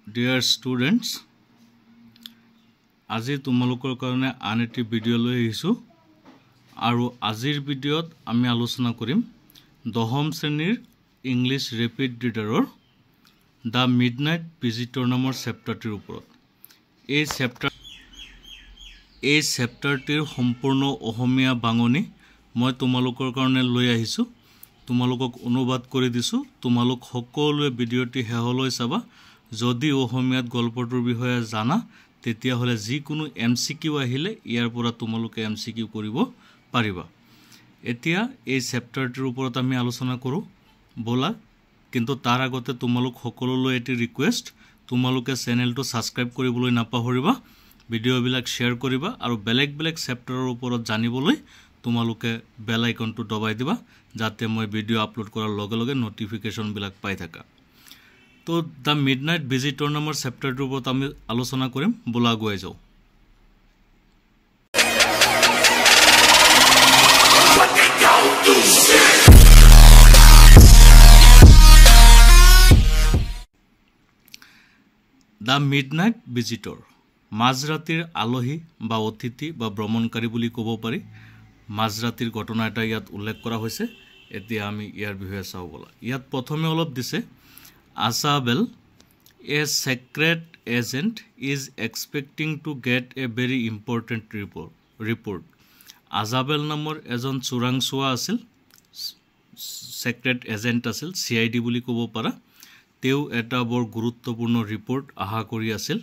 Dear students, আজি তোমালোকৰ কাৰণে আন এটি ভিডিঅ' লৈ আহিছো আৰু আজিৰ ভিডিঅ'ত আমি আলোচনা কৰিম দহম শ্ৰেণীৰ ইংলিছ ৰেপিড ৰিডাৰৰ দা মিডনাইট ভিজিটৰ নামৰ চেপ্টাৰটিৰ ওপৰত। এই চেপ্টাৰটিৰ সম্পূৰ্ণ অসমীয়া বাঙনি মই তোমালোকৰ কাৰণে লৈ আহিছো। তোমালোকক অনুবাদ কৰি দিছো। তোমালোক সকলোৱে ভিডিঅ'টি হেহলৈ চাবা। যদি অসমীয়াত গল্পটোৰ বিষয়ে জানা তেতিয়া হলে যিকোনো এমসিকিউ আহিলে ইয়াৰ পৰা তোমালোকে এমসিকিউ কৰিব পাৰিবা। এতিয়া এই চেপ্টাৰটিৰ ওপৰত আমি আলোচনা কৰো বলা। কিন্তু তাৰ আগতে তোমালোক সকলোলৈ এটি ৰিকুৱেষ্ট, তোমালোকে চেনেলটো সাবস্ক্ৰাইব কৰিবলৈ নাপাহৰিবা, ভিডিঅ'বিলাক শেয়াৰ কৰিবা আৰু বেলেগ বেলেগ চেপ্টাৰৰ ওপৰত জানিবলৈ তোমালোকে বেল আইকনটো দবাই দিবা যাতে মই ভিডিঅ' আপলোড কৰাৰ লগে লগে নটিফিকেশন বিলাক পাই থাকা। তো দা মিডনাইট ভিজিটৰ নামৰ চেপ্টাৰটোৰ ওপৰত আমি আলোচনা কৰিম। বলা গৈ যাও। দা মিডনাইট ভিজিটৰ মাজৰাতিৰ আলহী বা অতিথি বা ভ্ৰমণকাৰী বুলি ক'ব পাৰি। মাজৰাতিৰ ঘটনা এটা ইয়াত উল্লেখ কৰা হৈছে। এতিয়া আমি ইয়াৰ বিষয়ে চাও বলা। ইয়াত প্ৰথমে অলপ দিছে Azabel, a secret agent, is expecting to get a very important report. Azabel নামৰ এজন চোৰাংচোৱা আছিল, secret agent আছিল, CID বুলি ক'ব পাৰা। তেও এটা বৰ গুৰুত্বপূৰ্ণ ৰিপৰ্ট আশা কৰি আছিল।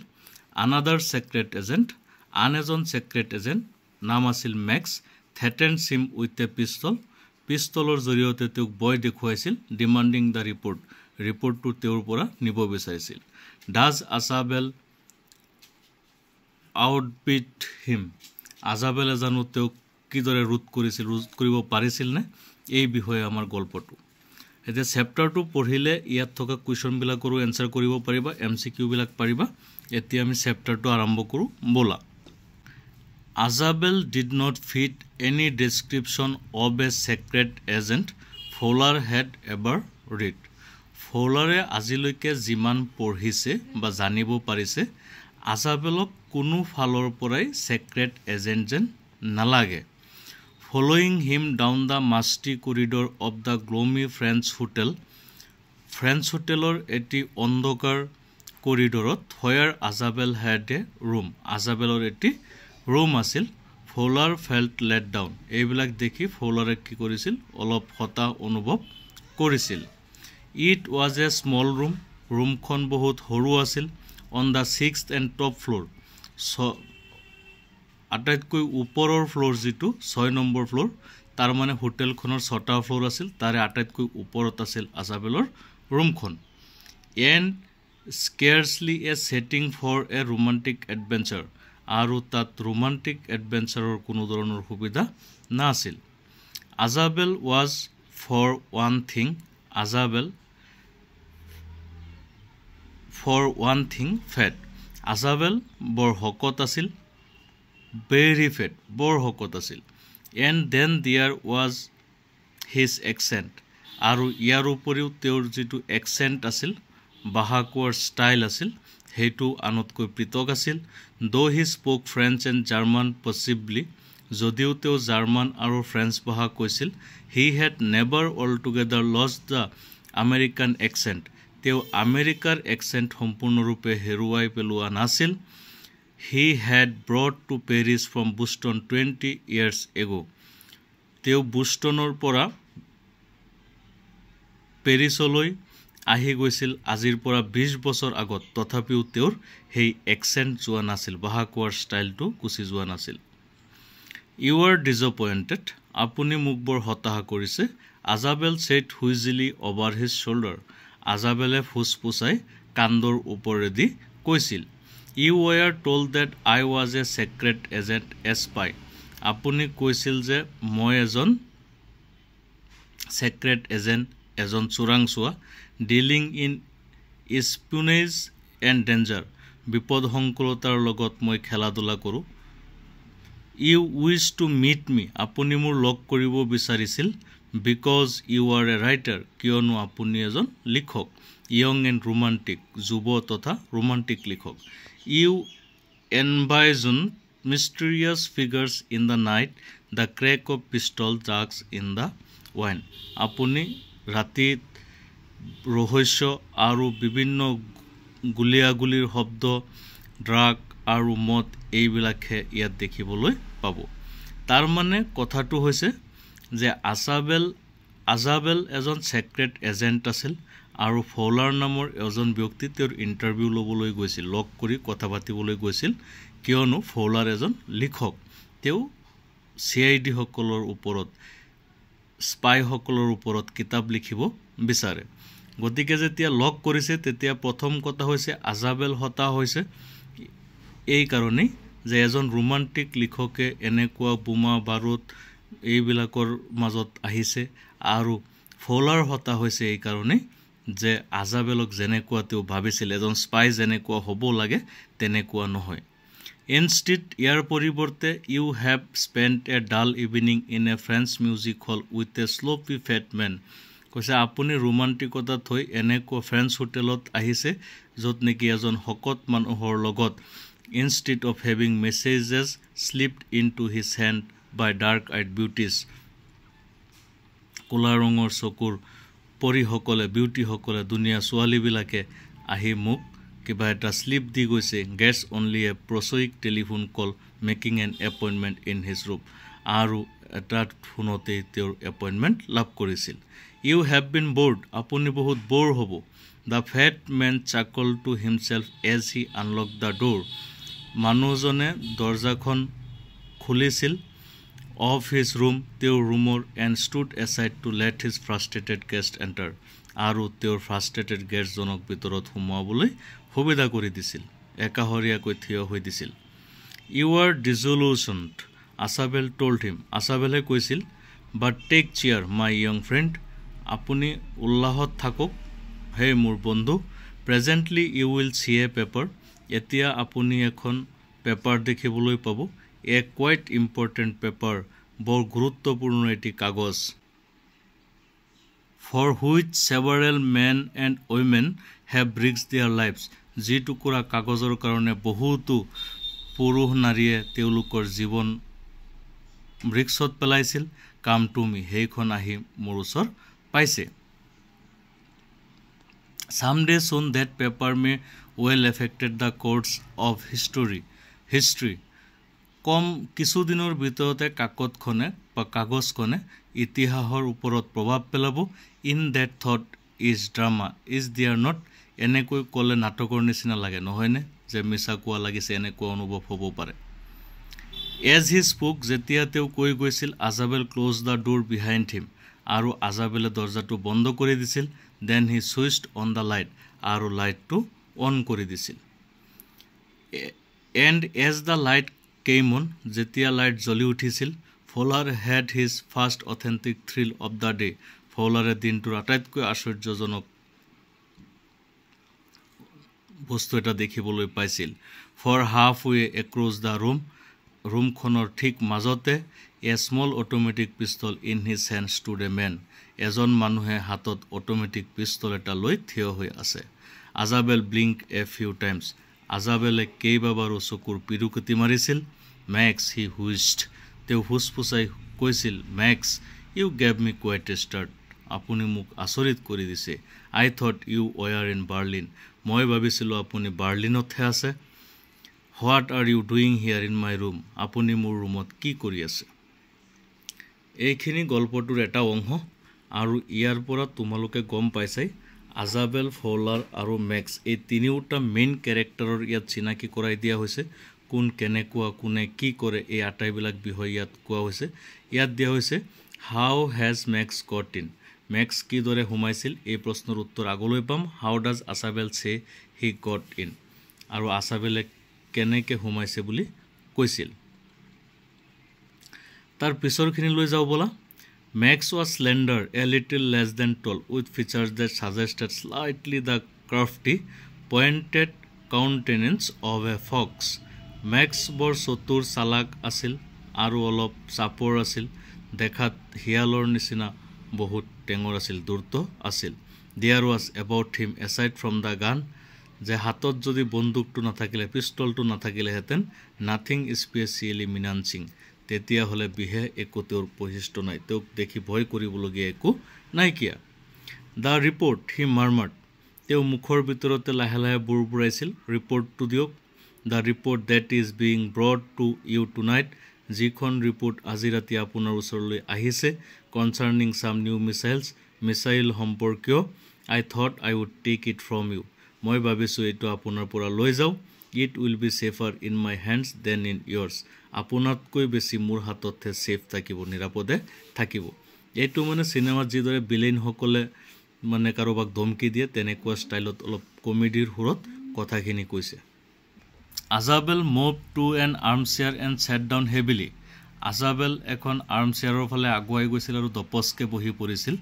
Another secret agent, আন এজন secret agent নাম আছিল Max, threatened him with a pistol. পিস্তলৰ জৰিয়তে তেওঁক ভয় দেখুৱাইছিল, demanding the report. ৰিপৰ্টটো তেওঁৰ পৰা নিব বিচাৰিছিল। Does Azabel outbid him? Azabel জানো তেওঁক কিদৰে ৰোধ কৰিব পাৰিছিল নে? এই বিষয়ে আমাৰ গল্পটো। এতিয়া চেপ্টাৰটো পঢ়িলে ইয়াত থকা কুৱেশ্যন বিলাকৰো এনসাৰ কৰিব পাৰিবা, এমসিকিউ বিলাক পাৰিবা। এতিয়া আমি চেপ্টাৰটো আৰম্ভ কৰো বলা। Azabel did not fit any description of a secret agent Fowler had ever read. ফৌলাৰে আজিলৈকে যিমান পঢ়িছে বা জানিব পাৰিছে আজাবেলক কোনো ফালৰ পৰাই সিক্ৰেট এজেন্ট যেন নালাগে। Following him down the musty corridor of the gloomy French hotel, French hotelৰ এটি অন্ধকাৰ কৰিডৰত where Azabel had a room, আজাবেলৰ এটি ৰুম আছিল। Fowler felt let down. এইবিলাক দেখি ফৌলাৰে কি কৰিছিল? অলপ হতাশ অনুভৱ কৰিছিল। It was a small room. ৰুমখন বহুত সৰু আছিল। On the 6th and top floor. আটাইতকৈ ওপৰৰ ফ্লোৰ যিটো 6 নম্বৰ ফ্লোৰ, তাৰ মানে হোটেলখনৰ 6টা ফ্লোৰ আছিল, তাৰে আটাইতকৈ ওপৰত আছিল আজাবেলৰ ৰুমখন। And scarcely a setting for a romantic adventure. আৰু তাত ৰোমান্টিক এডভেঞ্চাৰৰ কোনো ধৰণৰ সুবিধা নাছিল। Azabel was for one thing, Azabel for one thing fat. Azabel বৰ হকত আছিল, very fat, বৰ হকত আছিল। And then there was his accent. আৰু ইয়াৰ উপৰিও তেওঁৰ যিটো accent আছিল, ভাষা কোৱাৰ ষ্টাইল আছিল, হেতু আনতকৈ পৃথক আছিল। Though he spoke French and German possibly, যদিও তেওঁ জাৰ্মান আৰু ফ্ৰেঞ্চ ভাষা কৈছিল, he had never altogether lost the American accent. তেওঁ আমেৰিকাৰ accent সম্পূৰ্ণৰূপে হেৰুৱাই পেলোৱা নাছিল। He had brought to Paris from Boston 20 years ago. তেওঁ বুষ্টনৰ পৰা পেৰিছলৈ আহি গৈছিল আজিৰ পৰা 20 বছৰ আগত। তথাপিও তেওঁৰ সেই accent যোৱা নাছিল, ভাষা কোৱাৰ ষ্টাইলটো গুচি যোৱা নাছিল। You are disappointed. আপুনি মোক বৰ হতাশ কৰিছে। Azabel said wheezily over his shoulder. আজাবেলে ফুসফুসাই কান্দৰ ওপৰেদি কৈছিল। You were told that I was a secret agent, a spy. আপুনি কৈছিল যে মই এজন secret agent, এজন চোৰাংচোৱা, dealing in espionage and danger. বিপদ সংকুলতাৰ লগত মই খেলাধুলা কৰো। You wish to meet me. আপুনি মোৰ লগ কৰিব বিচাৰিছিল because you are a writer, কিয়নো আপুনি এজন লিখক। ইয়ং এণ্ড ৰোমান্টিক যুৱ তথা ৰোমান্টিক লিখক you envision mysterious figures in the night the crack of pistol drugs in the wine আপুনি ৰাতিত ৰহস্য আৰু বিভিন্ন গুলিয়াগুলিৰ শব্দ ড্ৰাগ আৰু মদ এইবিলাকহে ইয়াত দেখিবলৈ পাব তাৰ মানে কথাটো হৈছে যে আজাবেল এজন ছেক্ৰেট এজেণ্ট আছিল আৰু ফৌলাৰ নামৰ এজন ব্যক্তি তেওঁৰ ইণ্টাৰভিউ ল'বলৈ গৈছিল লগ কৰি কথা পাতিবলৈ গৈছিল কিয়নো ফৌলাৰ এজন লিখক তেওঁ CID সকলৰ ওপৰত স্পাইসকলৰ ওপৰত কিতাপ লিখিব বিচাৰে গতিকে যেতিয়া লগ কৰিছে তেতিয়া প্ৰথম কথা হৈছে আজাবেল হতা হৈছে এই কাৰণেই যে এজন ৰোমান্টিক লিখকে এনেকুৱা বোমা বাৰুদ এইবিলাকৰ মাজত আহিছে আৰু ফৌলাৰ হতা হৈছে এই কাৰণেই যে আজাবেলক যেনেকুৱা তেওঁ ভাবিছিল এজন স্পাই যেনেকুৱা হ'ব লাগে তেনেকুৱা নহয় ইনষ্টেড ইয়াৰ পৰিৱৰ্তে you have spent a dull evening in a French music hall with a sloppy fat man কৈছে আপুনি ৰোমান্টিকতা থৈ এনেকুৱা ফ্ৰেঞ্চ হোটেলত আহিছে য'ত নেকি এজন শকত মানুহৰ লগত instead of having messages slipped into his hand by dark eyed beauties ক'লা ৰঙৰ চকুৰ পৰিসকলে বিউটিসকলে দুনিয়া ছোৱালীবিলাকে আহি মোক কিবা এটা স্লিপ দি গৈছে gets only a prosaic telephone call making an appointment in his room আৰু এটা ফোনতে তেওঁৰ এপইণ্টমেণ্ট লাভ কৰিছিল ইউ হেভ বিন বৰ্ড আপুনি বহুত বৰ হ'ব the fat man chuckle to himself as he unlock the door মানুহজনে দৰ্জাখন খুলিছিল অফ হিজ ৰুম তেওঁৰ ৰুমৰ and stood aside to let his frustrated guest enter আৰু তেওঁৰ ফ্ৰাষ্ট্ৰেটেড গেষ্টজনক ভিতৰত সোমোৱাবলৈ সুবিধা কৰি দিছিল একাষৰীয়াকৈ থিয় হৈ দিছিল you are disillusioned Azabel told him আছাবেলে কৈছিল but take chair my young friend আপুনি উল্লাহত থাকক হে মোৰ বন্ধু presently you will see a paper এতিয়া আপুনি এখন পেপাৰ দেখিবলৈ পাব এ কোৱাইট ইম্পৰ্টেণ্ট পেপাৰ বৰ গুৰুত্বপূৰ্ণ এটি কাগজ for which several men and women have risked their lives যি টুকুৰা কাগজৰ কাৰণে বহুতো পুৰুষ নাৰীয়ে তেওঁলোকৰ জীৱন ৰিস্কত পেলাইছিল কাম টু মি সেইখন আহি মোৰ ওচৰ পাইছে someday soon that paper may well affected the course of history কম কিছুদিনৰ ভিতৰতে কাকতখনে বা কাগজখনে ইতিহাসৰ ওপৰত প্ৰভাৱ পেলাব in that thought is drama is there not এনেকৈ ক'লে নাটকৰ নিচিনা লাগে নহয়নে যে মিছা কোৱা লাগিছে এনেকুৱা অনুভৱ হ'ব পাৰে এজ হি স্পোক যেতিয়া তেওঁ কৈ গৈছিল Azabel close the door behind him আৰু আজাবেলে দৰ্জাটো বন্ধ কৰি দিছিল then he switched on the light আৰু লাইটটো অন কৰি দিছিল and as the light came on যেতিয়া লাইট জ্বলি উঠিছিল Fowler had his first authentic thrill of the day ফৌলাৰে দিনটোৰ আটাইতকৈ আশ্চৰ্যজনক বস্তু এটা দেখিবলৈ পাইছিল for half way across the ৰুমখনৰ ঠিক মাজতে a small automatic pistol in his hand stood A man এজন মানুহে হাতত অট'মেটিক পিষ্টল এটা লৈ থিয় হৈ আছে আজাবেল ব্লিংক এ ফিউ টাইমছ আজাবেলে কেইবাবাৰো চকুৰ পিৰুকতি মাৰিছিল মেক্স হি হুইষ্ট তেওঁ ফুচফুচাই কৈছিল Max you gave me quite a start আপুনি মোক আচৰিত কৰি দিছে I thought you were in Berlin মই ভাবিছিলোঁ আপুনি বাৰ্লিনতহে আছে what are you doing here in my room আপুনি মোৰ ৰুমত কি কৰি আছে এইখিনি গল্পটোৰ এটা অংশ আৰু ইয়াৰ পৰা তোমালোকে গম পাইছাই আজাবেল ফৌলাৰ আৰু মেক্স এই তিনিওটা মেইন কেৰেক্টাৰৰ ইয়াত চিনাকি কৰাই দিয়া হৈছে কোন কেনেকুৱা কোনে কি কৰে এই আটাইবিলাক বিষয় ইয়াত কোৱা হৈছে ইয়াত দিয়া হৈছে how has Max got in Max কিদৰে সোমাইছিল এই প্ৰশ্নৰ উত্তৰ আগলৈ পাম হাউ ডাজ আছাবেল চে হি গট ইন আৰু আছাবেলে কেনেকৈ সোমাইছে বুলি কৈছিল তাৰ পিছৰখিনি লৈ যাওঁ বলা Max was slender, a little less than tall, with features that suggested slightly the crafty, pointed countenance of a fox. Max বৰ চতুৰ চালাক আছিল আৰু অলপ চাপৰ আছিল দেখাত হিয়ালৰ নিচিনা বহুত টেঙৰ আছিল দ্ৰুত আছিল there was about him aside from the gun যে হাতত যদি বন্দুকটো নাথাকিলে পিষ্টলটো নাথাকিলেহেঁতেন নাথিং স্পেচিয়েলি মিনাঞ্চিং তেতিয়াহ'লে বিহে একো তেওঁৰ বৈশিষ্ট্য নাই তেওঁক দেখি ভয় কৰিবলগীয়া একো নাইকিয়া দ্য ৰিপৰ্ট হি মাৰ্মাৰ্ড তেওঁ মুখৰ ভিতৰতে লাহে লাহে বুৰবুৰাইছিল ৰিপৰ্টটো দিয়ক the report that is being brought to you tonight যিখন ৰিপৰ্ট আজি ৰাতি আপোনাৰ ওচৰলৈ আহিছে কনচাৰ্নিং চাম নিউ মিছাইল সম্পৰ্কীয় I thought I would take it from you মই ভাবিছোঁ এইটো আপোনাৰ পৰা লৈ যাওঁ it will be safer in my hands than in yours আপোনাতকৈ বেছি মোৰ হাততহে ছেফ থাকিব নিৰাপদে থাকিব এইটো মানে চিনেমাত যিদৰে ভিলেইনসকলে মানে কাৰোবাক ধমকি দিয়ে তেনেকুৱা ষ্টাইলত অলপ কমেডিৰ সুৰত কথাখিনি কৈছে Azabel move to an armchair and sat down heavily Azabel এখন আৰ্ম চেয়াৰৰ ফালে আগুৱাই গৈছিল আৰু দপচকে বহি পৰিছিল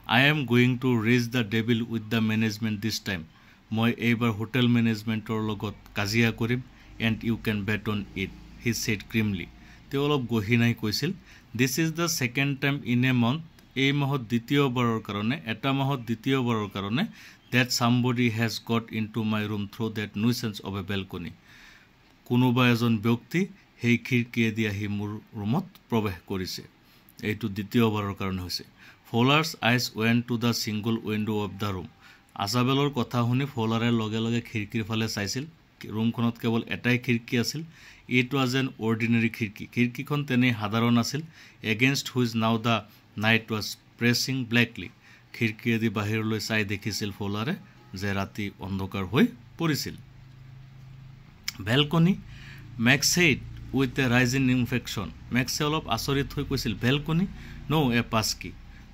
I am going to raise the devil with the management this time মই এইবাৰ হোটেল মেনেজমেণ্টৰ লগত কাজিয়া কৰিম and you can bet on it he said grimly তেওঁ অলপ গহীনাই কৈছিল this is the second time in a month এই মাহত দ্বিতীয়বাৰৰ কাৰণে এটা মাহত দ্বিতীয়বাৰৰ কাৰণে that somebody has got into my room through that nuisance of a balcony কোনোবা এজন ব্যক্তি সেই খিৰিকীয়েদি আহি মোৰ ৰুমত প্ৰৱেশ কৰিছে এইটো দ্বিতীয়বাৰৰ কাৰণে হৈছে ফ'লাৰ্ছ আইজ ৱেন to the single window' of the room আজাবেলৰ কথা শুনি ফ'লাৰে লগে লগে খিৰিকীৰ ফালে চাইছিল ৰুমখনত কেৱল এটাই খিৰিকী আছিল ইট ৱাজ এন অৰ্ডিনেৰী খিৰিকীখন তেনেই সাধাৰণ আছিল against which now the night was pressing blackly খিৰিকীয়েদি বাহিৰলৈ চাই দেখিছিল ফ'লাৰে যে ৰাতি অন্ধকাৰ হৈ পৰিছিল balcony Max said with a rising inflection মেক্সে অলপ আচৰিত হৈ কৈছিল বেলকনি ন' এ পাছকি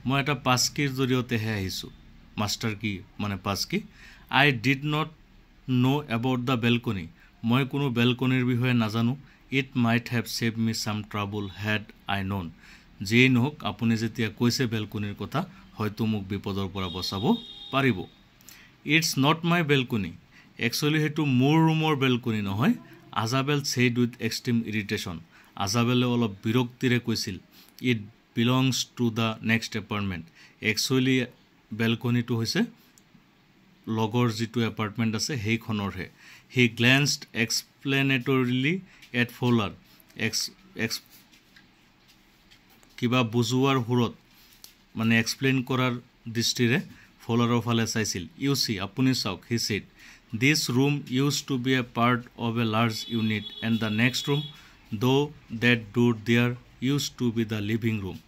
মই এটা পাছকিৰ জৰিয়তেহে আহিছোঁ মাষ্টাৰ কি মানে পাছকি I did not know' about the balcony মই কোনো বেলকনিৰ বিষয়ে নাজানো it might have saved me some trouble had I known যিয়েই নহওক আপুনি যেতিয়া কৈছে বেলকনিৰ কথা হয়তো মোক বিপদৰ পৰা বচাব পাৰিব it's not my balcony actually সেইটো মোৰ ৰুমৰ বেলকনি নহয় Azabel said with extreme irritation আজাবেলে অলপ বিৰক্তিৰে কৈছিল it belongs to the next apartment actually বেলকনিটো হৈছে লগৰ যিটো এপাৰ্টমেণ্ট আছে সেইখনৰহে হি গ্লেন্সড এক্সপ্লেনেটৰিলি এট ফ'লাৰ কিবা বুজোৱাৰ সুৰত মানে এক্সপ্লেইন কৰাৰ দৃষ্টিৰে ফ'লাৰৰ ফালে চাইছিল ইউ চি আপুনি চাওক he said this room used to be a part of a large unit and the next room through' that door there used to be the living room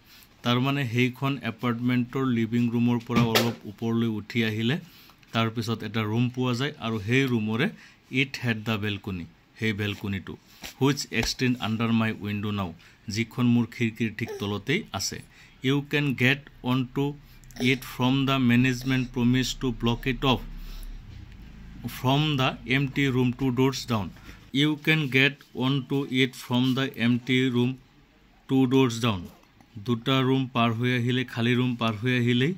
তাৰমানে সেইখন এপাৰ্টমেণ্টৰ লিভিং ৰুমৰ পৰা অলপ ওপৰলৈ উঠি আহিলে তাৰপিছত এটা ৰুম পোৱা যায় আৰু সেই ৰুমৰে ইট হেড দ্য বেলকনি সেই বেলকনিটো which extend under my window' now যিখন মোৰ খিৰিকীৰ ঠিক তলতেই আছে you can get on to it from the management promise to block it off from the empty room 2 doors down you can get on to it from the empty room 2 doors down দুটা room পাৰ হৈ আহিলে খালী room পাৰ হৈ আহিলেই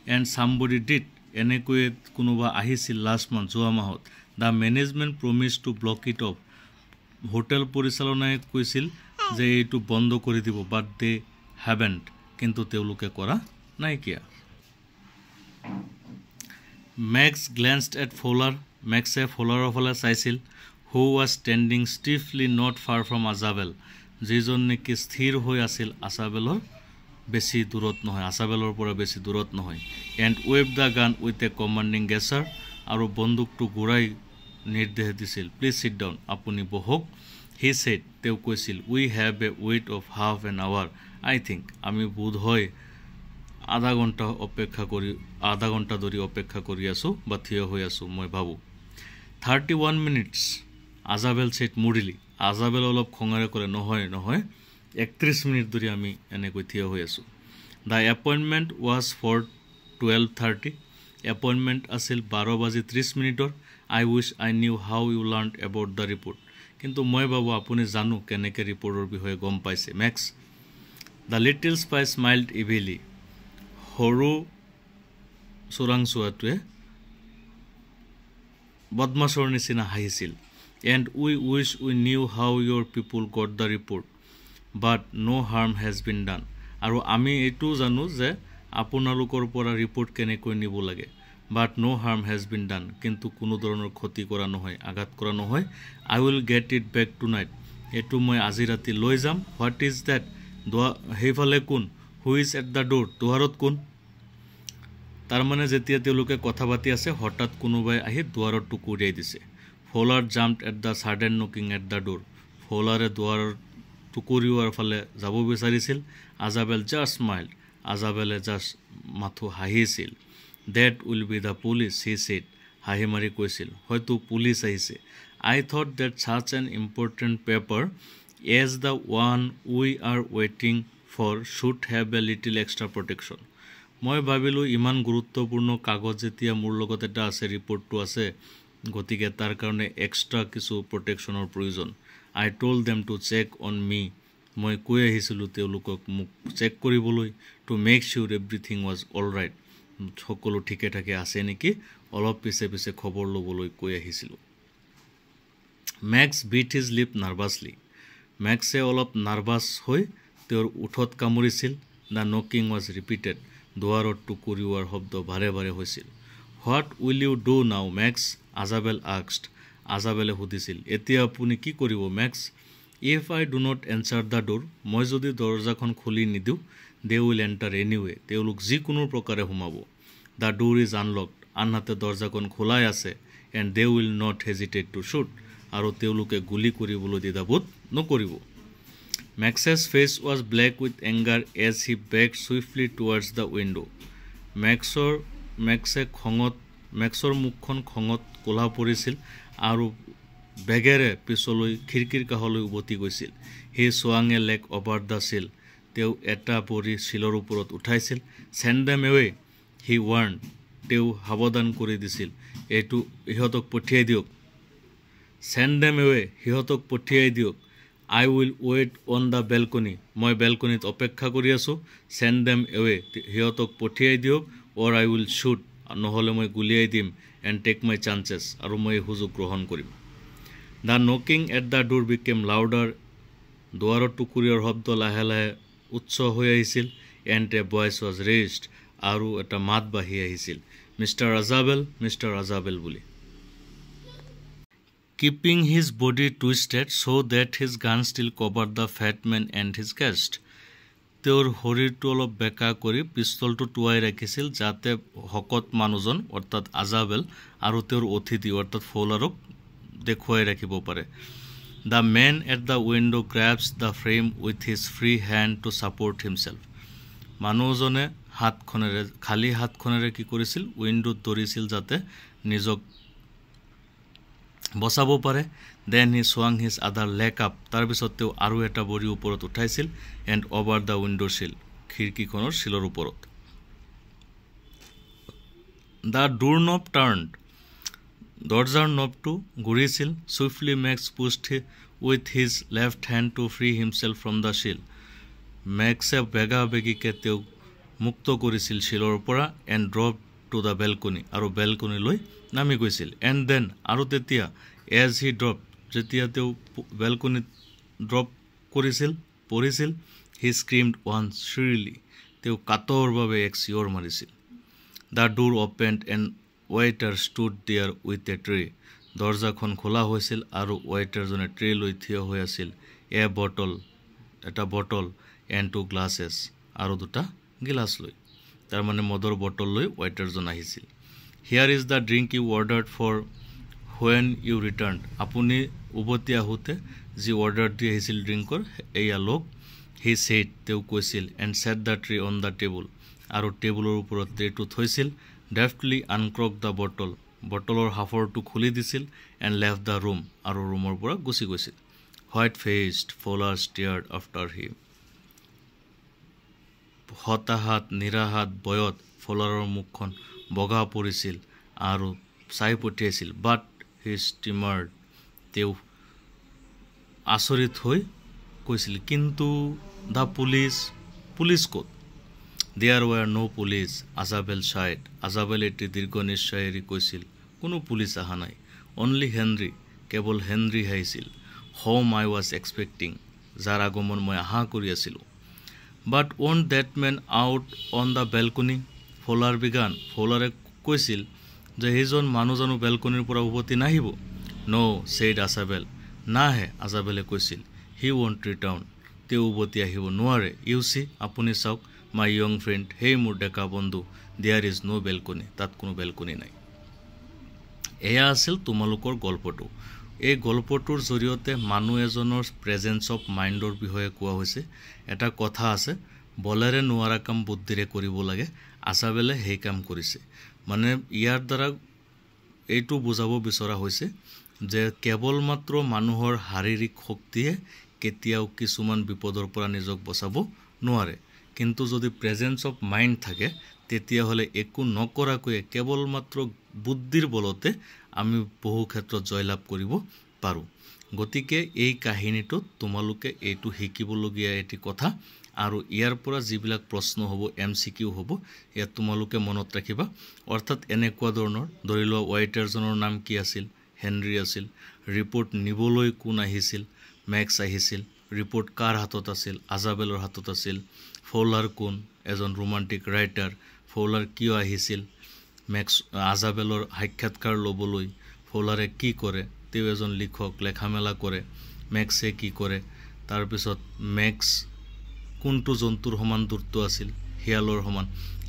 and চামবডি did এনেকৈয়ে কোনোবা আহিছিল লাষ্ট মান্থ যোৱা মাহত the management promise to block it off hotel পৰিচালনাই কৈছিল যে এইটো বন্ধ কৰি দিব বাট দে হেভেণ্ট কিন্তু তেওঁলোকে কৰা নাইকিয়া মেক্স গ্লেন্সড এট ফ'লাৰ মেক্সে ফ'লাৰৰ ফালে চাইছিল who was standing stiffly not far from Azabel যিজন নেকি স্থিৰ হৈ আছিল আজাবেলৰ বেছি দূৰত নহয় আজাবেলৰ পৰা বেছি দূৰত নহয় and wave the gun with a commanding gesture আৰু বন্দুকটো ঘূৰাই নিৰ্দেশ দিছিল প্লিজ ছিট ডাউন আপুনি বহক হি ছেইড তেওঁ কৈছিল we have a wait of half an hour I think আমি বোধ হয় আধা ঘণ্টা ধৰি অপেক্ষা কৰি আছোঁ বা থিয় হৈ আছোঁ মই ভাবোঁ 31 minutes আজাবেল ছেইড মুৰিলি আজাবেল অলপ খঙেৰে কৰে নহয় 31 মিনিট ধৰি আমি এনেকৈ থিয় হৈ আছোঁ the appointment was for 12:30 appointment আছিল 12:30 I which I knew how you learn about the report কিন্তু মই ভাবোঁ আপুনি জানো কেনেকৈ ৰিপৰ্টৰ বিষয়ে গম পাইছে Max the little spy smiled evilly সৰু চোৰাংচোৱাটোৱে বদমাছৰ নিচিনা হাঁহিছিল and we wish we knew how your people got the report but no' harm has been done আৰু আমি এইটোও জানো যে আপোনালোকৰ পৰা ৰিপৰ্ট কেনেকৈ নিব লাগে but no harm has been done, কিন্তু কোনো ধৰণৰ ক্ষতি কৰা নহয়, আঘাত কৰা নহয়। I will get it back tonight, এইটো মই আজি ৰাতি লৈ যাম। হোৱাট ইজ ডেট, সেইফালে কোন? হু ইজ এট দ্য ডোৰ, দুৱাৰত কোন? তাৰমানে যেতিয়া তেওঁলোকে কথা পাতি আছে হঠাৎ কোনোবাই আহি দুৱাৰত টুকুৰিয়াই দিছে। Fowler jumped at the sudden knocking at the door, ফ'লাৰে দুৱাৰৰ টুকুৰিওৱাৰ ফালে যাব বিচাৰিছিল। আজাবেল জাষ্ট স্মাইল্ড, আজাবেলে জাষ্ট মাথো হাঁহিছিল। That will be the police, he said, হাঁহি মাৰি কৈছিল, হয়তো পুলিচ আহিছে। I thought that such an important paper as the one we are ৱেইটিং for should have a little extra protection, মই ভাবিলোঁ ইমান গুৰুত্বপূৰ্ণ কাগজ যেতিয়া মোৰ লগত এটা আছে, ৰিপৰ্টটো আছে, গতিকে তাৰ কাৰণে এক্সট্ৰা কিছু প্ৰটেকশ্যনৰ প্ৰয়োজন। I told them to check on me, মই কৈ আহিছিলোঁ তেওঁলোকক মোক চেক কৰিবলৈ, to make sure everything was all right, সকলো ঠিকে ঠাকে আছে নেকি অলপ পিছে পিছে খবৰ ল'বলৈ কৈ আহিছিলোঁ। Max bit his lip nervously, মেক্সে অলপ নাৰ্ভাছ হৈ তেওঁৰ ওঠত কামুৰিছিল। দ্য নকিং ৱাজ ৰিপিটেড, দুৱাৰত টুকুৰিওৱাৰ শব্দ বাৰে বাৰে হৈছিল। What will you do now Max, Azabel asked, আজাবেলে সুধিছিল, এতিয়া আপুনি কি কৰিব Max? If I do not answer the door, মই যদি দৰজাখন খুলি নিদিওঁ, দে উইল এণ্টাৰ এনিৱে, তেওঁলোক যিকোনো প্ৰকাৰে সোমাব। দ্য ডোৰ ইজ আনলকড, আনহাতে দৰজাখন খোলাই আছে। And they will not hesitate to shoot, আৰু তেওঁলোকে গুলী কৰিবলৈ দ্বিধাবোধ নকৰিব। Max's face was black with anger as he backed swiftly towards the window, মেক্সৰ মুখখন খঙত ক'লা পৰিছিল আৰু বেগেৰে পিছলৈ খিৰিকীৰ কাষলৈ উভতি গৈছিল। হি ছোৱাং a leg over the sill, তেওঁ এটা ভৰি চিলৰ ওপৰত উঠাইছিল। Send them away, he warned, তেওঁ সাৱধান কৰি দিছিল, এইটো ইহঁতক পঠিয়াই দিয়ক। চেণ্ড দেম এৱে, সিহঁতক পঠিয়াই দিয়ক। I will wait on the balcony, মই বেলকনিত অপেক্ষা কৰি আছোঁ। চেণ্ড দেম এৱে, সিহঁতক পঠিয়াই দিয়ক। অৰ আই উইল শ্বুট, নহ'লে মই গুলিয়াই দিম। এণ্ড টেক মাই চান্সেছ, আৰু মই এই সুযোগ গ্ৰহণ কৰিম। The knocking at the door became louder, দুৱাৰৰ টুকুৰিয়াৰ শব্দ লাহে লাহে উচ্চ হৈ আহিছিল। And a voice was raised, আৰু এটা মাত বাঢ়ি আহিছিল, মিষ্টাৰ আজাবেল বুলি। Keeping his body twisted so' that his gun still cover the fat man and his guest, তেওঁৰ শৰীৰটো অলপ বেকা কৰি পিষ্টলটো টোৱাই ৰাখিছিল যাতে শকত মানুহজন অৰ্থাৎ আজাবেল আৰু তেওঁৰ অতিথি অৰ্থাৎ ফ'লাৰক দেখুৱাই ৰাখিব পাৰে। The man at the window grabs the frame with his free hand to support himself, মানুহজনে খালী হাতখনেৰে কি কৰিছিল, উইণ্ডোত ধৰিছিল যাতে নিজক বচাব পাৰে। দেন হি ছোৱাং হিজ আদাৰ লেগ আপ, তাৰপিছত তেওঁ আৰু এটা ভৰি ওপৰত উঠাইছিল। And over the window sill, খিৰিকীখনৰ চিলৰ ওপৰত। দ্য ডোৰ নব টাৰ্ণড, দৰজাৰ নবটো ঘূৰিছিল। Swiftly Max pushed with his left hand to free himself from the sill, মেক্সে বেগাবেগিকে তেওঁক মুক্ত কৰিছিল চিলৰ পৰা। And drop to the balcony, আৰু বেলকনিলৈ নামি গৈছিল। এণ্ড দেন, আৰু তেতিয়া এজ হি ড্ৰপ, যেতিয়া তেওঁ বেলকনিত ড্ৰপ পৰিছিল, হি স্ক্ৰীমড ওৱান্স শ্ৰিৰলি, তেওঁ কাতৰভাৱে এক চিঞৰ মাৰিছিল। The door opened and waiter stood there with a tray, দৰজাখন খোলা হৈছিল আৰু ৱেইটাৰজনে ট্ৰে লৈ থিয় হৈ আছিল। এটা বটল এণ্ড টু গ্লাছেছ, আৰু দুটা গিলাচ লৈ, তাৰমানে মদৰ বটল লৈ ৱেইটাৰজন আহিছিল। Here is the drink you ordered for when you return, আপুনি উভতি আহোঁতে যি অৰ্ডাৰ দি আহিছিল ড্ৰিংকৰ, এয়া লওক। হি ছেইড, তেওঁ কৈছিল। And set the tray on the table, আৰু টেবুলৰ ওপৰত ট্ৰেটো থৈছিল। ডেফটলি আনক্ৰক দ্য বটল, বটলৰ সাফৰটো খুলি দিছিল। এণ্ড লেফ্ট দ্য ৰুম, আৰু ৰুমৰ পৰা গুচি গৈছিল। হোৱাইট ফেইচড ফ'লাৰ ষ্টেয়াৰ্ড আফটাৰ হিম, হতাশাত নিৰাশাত ভয়ত ফ'লাৰৰ মুখখন বগা পৰিছিল আৰু চাই পঠিয়াইছিল। বাট হি ষ্টিমাৰ্ড, তেওঁ আচৰিত হৈ কৈছিল, কিন্তু দ্য পুলিচ ক'ত? There were no' police, Azabel sighed, আজাবেলে এটি দীৰ্ঘ নিশ্চয় এৰি কৈছিল, কোনো পুলিচ অহা নাই। অনলি হেনৰি, কেৱল হেনৰি আহিছিল। হোম আই ৱাজ এক্সপেক্টিং, যাৰ আগমন মই আশা কৰি আছিলোঁ। But won't that man out on the balcony, Fowler began, ফ'লাৰে কৈছিল, যে সেইজন মানুহ জানো বেলকনিৰ পৰা উভতি নাহিব নো ছেইড আজাবেল নাহে আজাবেলে কৈছিল হি ৱন্ট ৰিটাৰ্ণ তেওঁ উভতি আহিব নোৱাৰে ইউ চি আপুনি চাওক মাই ইয়ং ফ্ৰেণ্ড হেই মোৰ ডেকা বন্ধু দেয়াৰ ইজ নো বেলকনি তাত কোনো বেলকনি নাই এয়া আছিল তোমালোকৰ গল্পটো এই গল্পটোৰ জৰিয়তে মানুহ এজনৰ প্ৰেজেন্স অফ মাইণ্ডৰ বিষয়ে কোৱা হৈছে এটা কথা আছে বলেৰে নোৱাৰা কাম বুদ্ধিৰে কৰিব লাগে আজাবেলে সেই কাম কৰিছে মানে ইয়াৰ দ্বাৰা এইটো বুজাব বিচৰা হৈছে যে কেৱল মাত্ৰ মানুহৰ শাৰীৰিক শক্তিয়ে কেতিয়াও কিছুমান বিপদৰ পৰা নিজক বচাব নোৱাৰে কিন্তু যদি প্ৰেজেন্স অফ মাইণ্ড থাকে তেতিয়াহ'লে একো নকৰাকৈ কেৱল মাত্ৰ বুদ্ধিৰ বলতে আমি বহু ক্ষেত্ৰত জয়লাভ কৰিব পাৰোঁ গতিকে এই কাহিনীটোত তোমালোকে এইটো শিকিবলগীয়া এটি কথা আৰু ইয়াৰ পৰা যিবিলাক প্ৰশ্ন হ'ব MCQ হ'ব ইয়াত তোমালোকে মনত ৰাখিবা অৰ্থাৎ এনেকুৱা ধৰণৰ ধৰি লোৱা ৱাইটাৰজনৰ নাম কি আছিল হেনৰি আছিল ৰিপৰ্ট নিবলৈ কোন আহিছিল মেক্স আহিছিল ৰিপৰ্ট কাৰ হাতত আছিল আজাবেলৰ হাতত আছিল ফৌলাৰ কোন এজন ৰোমান্টিক ৰাইটাৰ ফৌলাৰ কিয় আহিছিল মেক্স আজাবেলৰ সাক্ষাৎকাৰ ল'বলৈ ফৌলাৰে কি কৰে তেওঁ এজন লিখক লেখামেলা কৰে মেক্সে কি কৰে তাৰপিছত মেক্স কোনটো জন্তুৰ সমান দূৰত্ব আছিল হিয়ালৰ সমান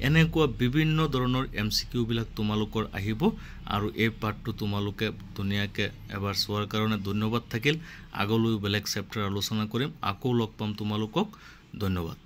এনেকুৱা বিভিন্ন ধৰণৰ MCQ বিলাক তোমালোকৰ আহিব আৰু এই পাঠটো তোমালোকে ধুনীয়াকৈ এবাৰ চোৱাৰ কাৰণে ধন্যবাদ থাকিল আগলৈ বেলেগ চেপ্টাৰ আলোচনা কৰিম আকৌ লগ পাম তোমালোকক ধন্যবাদ